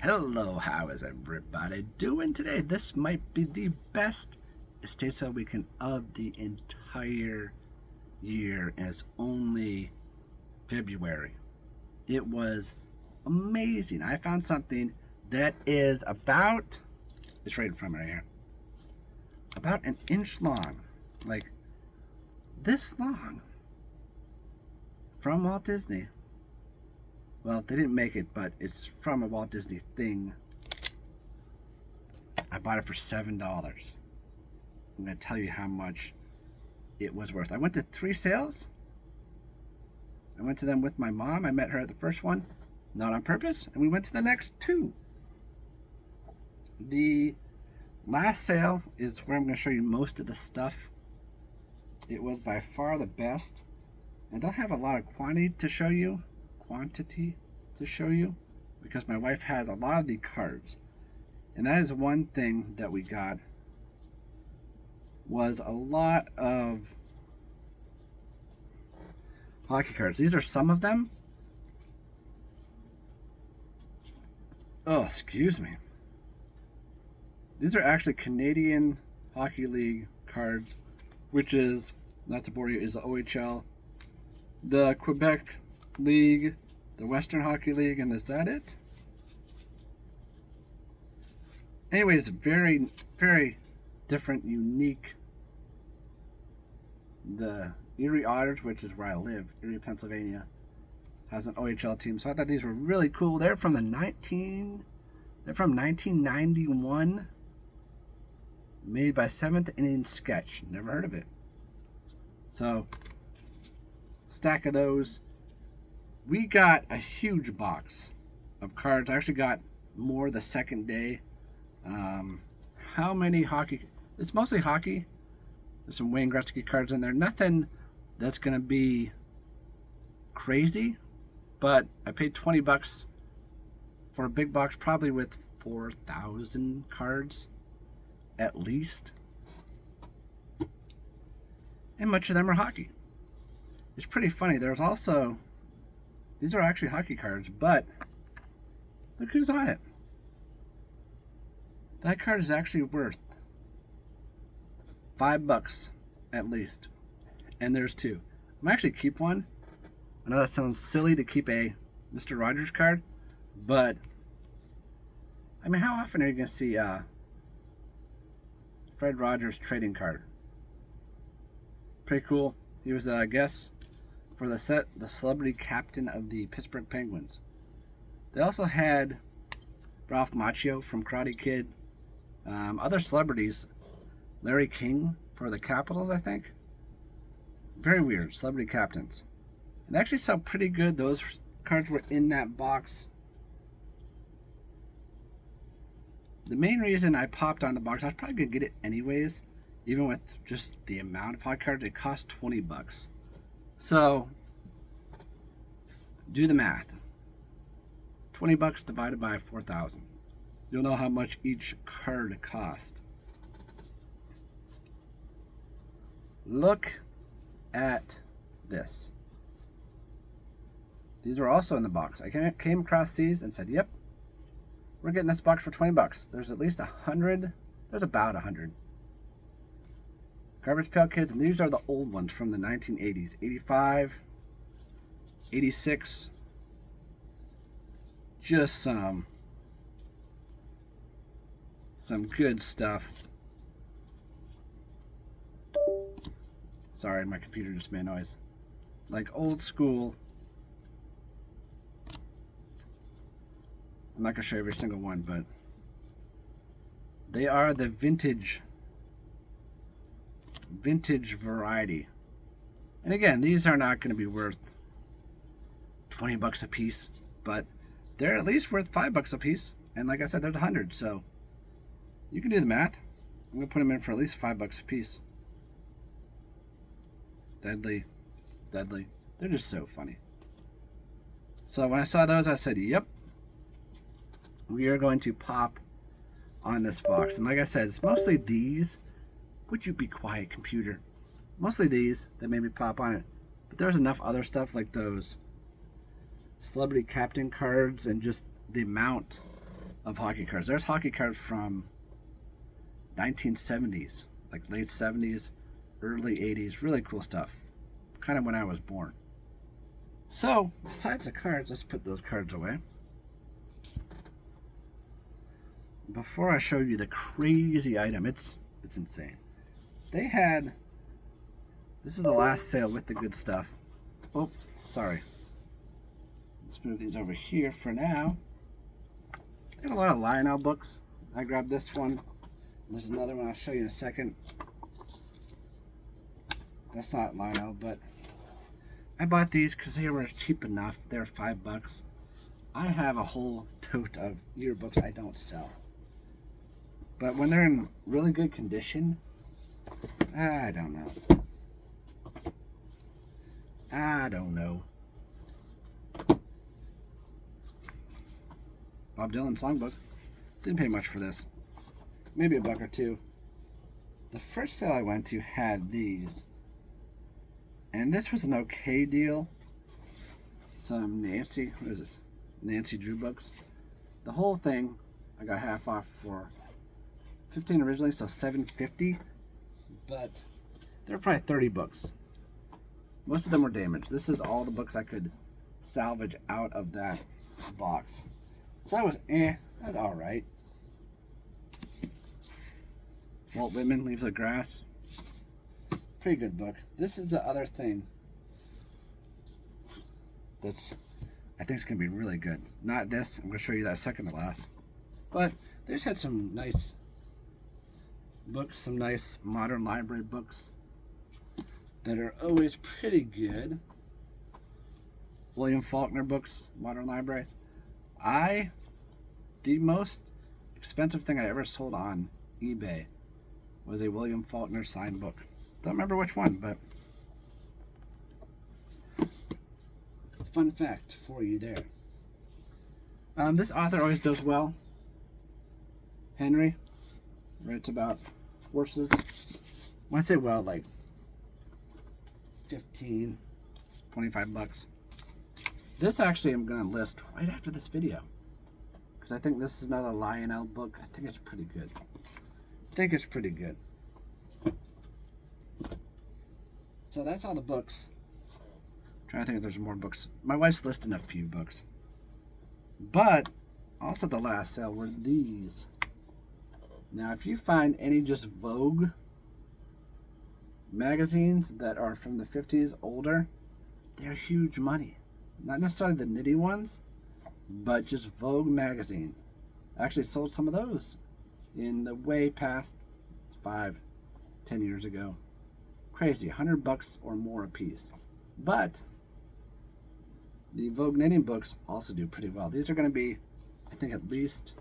Hello, how is everybody doing today? This might be the best estate sale weekend of the entire year, and it's only February. It was amazing. I found something that is it's right in front of me right here, about an inch long, like this long, from Walt Disney. Well, they didn't make it, but it's from a Walt Disney thing. I bought it for $7. I'm going to tell you how much it was worth. I went to 3 sales. I went to them with my mom. I met her at the first one, not on purpose, and we went to the next 2. The last sale is where I'm going to show you most of the stuff. It was by far the best. I don't have a lot of quantity to show you because my wife has a lot of the cards, and that is one thing that we got was a lot of hockey cards. These are some of them. Oh, excuse me. These are actually Canadian Hockey League cards, which is, not to bore you, is the OHL, the Quebec League, the Western Hockey League, and is that it? Anyways, very, very different, unique. The Erie Otters, which is where I live, Erie, Pennsylvania, has an OHL team. So I thought these were really cool. They're from 1991, made by Seventh Inning Sketch. Never heard of it. So, stack of those. We got a huge box of cards. I actually got more the second day. How many hockey? It's mostly hockey. There's some Wayne Gretzky cards in there. Nothing that's going to be crazy, but I paid $20 for a big box, probably with 4,000 cards at least. And much of them are hockey. It's pretty funny. There's also, these are actually hockey cards, but look who's on it. That card is actually worth $5 at least. And there's 2. I'm actually keep one. I know that sounds silly to keep a Mr. Rogers card, but I mean, how often are you going to see Fred Rogers trading card? Pretty cool. He was a guest for the celebrity captain of the Pittsburgh Penguins. They also had Ralph Macchio from Karate Kid. Other celebrities, Larry King for the Capitals, I think. Very weird, celebrity captains. It actually sound pretty good. Those cards were in that box. The main reason I popped on the box, I was probably going to get it anyways, even with just the amount of hot cards. It cost $20. So, do the math. $20 divided by 4,000. You'll know how much each card cost. Look at this. These were also in the box. I came across these and said, yep, we're getting this box for $20. There's at least 100. There's about 100. Garbage Pail Kids, and these are the old ones from the 1980s. 85, 86. Just some good stuff. Sorry, my computer just made noise. Like old school. I'm not going to show you every single one, but they are the vintage variety. And again, these are not going to be worth $20 a piece, but they're at least worth $5 a piece. And like I said, there's 100, so you can do the math. I'm going to put them in for at least $5 a piece. Deadly. They're just so funny. So when I saw those, I said, yep, we are going to pop on this box. And like I said, it's mostly these. Would you be quiet, computer? Mostly these that made me pop on it. But there's enough other stuff like those celebrity captain cards and just the amount of hockey cards. There's hockey cards from 1970s, like late 70s, early 80s. Really cool stuff. Kind of when I was born. So, besides the cards, let's put those cards away. Before I show you the crazy item, it's insane. They had, this is the last sale with the good stuff. Oh, sorry. Let's move these over here for now. They have a lot of Lionel books. I grabbed this one. There's another one I'll show you in a second. That's not Lionel, but I bought these because they were cheap enough. They're $5. I have a whole tote of yearbooks I don't sell. But when they're in really good condition, I don't know. I don't know. Bob Dylan songbook. Didn't pay much for this. Maybe $1 or $2. The first sale I went to had these. And this was an okay deal. Some Nancy, what is this? Nancy Drew books. The whole thing I got half off for $15 originally, so $7.50. But there were probably 30 books. Most of them were damaged. This is all the books I could salvage out of that box. So that was that was alright. Walt Whitman, Leaves of the Grass. Pretty good book. This is the other thing that's, I think it's going to be really good. Not this. I'm going to show you that second to last. But they just had some nice books, some nice modern library books that are always pretty good. William Faulkner books, modern library. The most expensive thing I ever sold on eBay was a William Faulkner signed book. Don't remember which one, but fun fact for you there. This author always does well. Henry writes about horses. When I say well, like 15, 25 bucks. This actually I'm going to list right after this video, because I think this is another Lionel book. I think it's pretty good. So that's all the books. I'm trying to think if there's more books. My wife's listing a few books. But also the last sale were these. Now if you find any just Vogue magazines that are from the 50s older, they're huge money. Not necessarily the nitty ones, but just Vogue magazine. I actually sold some of those in the way past 5-10 years ago. Crazy, $100 or more a piece. But the Vogue knitting books also do pretty well. These are going to be, I think, at least,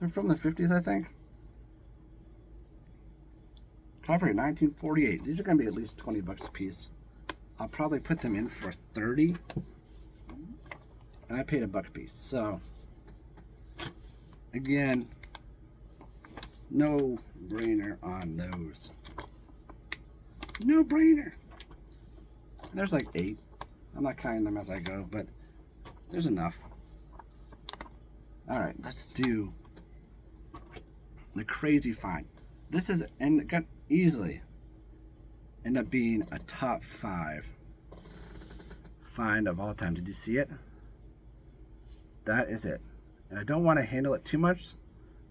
they're from the 50s, I think. Copyright 1948. These are going to be at least $20 a piece. I'll probably put them in for 30, and I paid $1 a piece. So again, no brainer on those. No brainer. There's like 8. I'm not counting them as I go, but there's enough. Alright, let's do the crazy find. This is, and it got easily end up being a top 5 find of all time. Did you see it? That is it. And I don't want to handle it too much,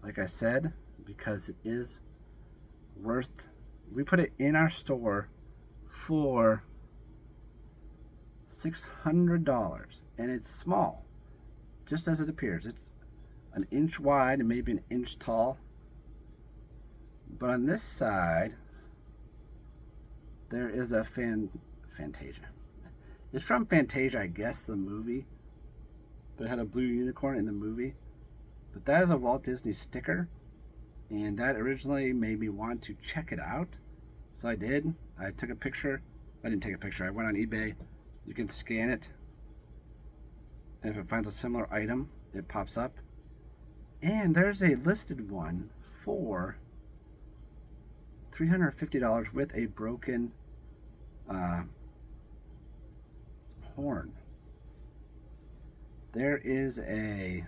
like I said, because it is worth, we put it in our store for $600, and it's small, just as it appears. It's an inch wide and maybe an inch tall, but on this side there is a Fantasia. It's from Fantasia, I guess, the movie. But it had a blue unicorn in the movie. But that is a Walt Disney sticker, and that originally made me want to check it out. So I did. I took a picture. I didn't take a picture. I went on eBay. You can scan it, and if it finds a similar item, it pops up. And there's a listed one for $350 with a broken horn. There is a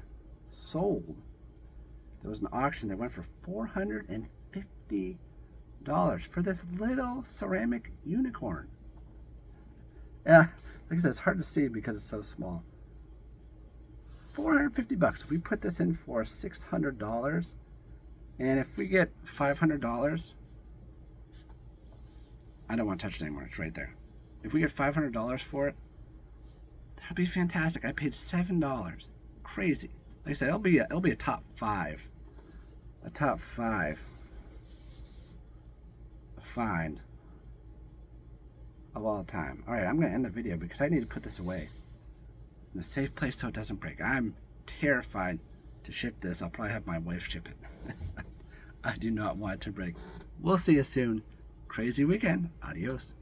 sold. There was an auction that went for $450 for this little ceramic unicorn. Yeah, like I said, it's hard to see because it's so small. $450. We put this in for $600, and if we get $500, I don't want to touch it anymore. It's right there. If we get $500 for it, that'd be fantastic. I paid $7. Crazy. Like I said, it'll be a top 5. A top 5 find of all time. All right, I'm going to end the video because I need to put this away in a safe place so it doesn't break. I'm terrified to ship this. I'll probably have my wife ship it. I do not want it to break. We'll see you soon. Crazy weekend. Adios.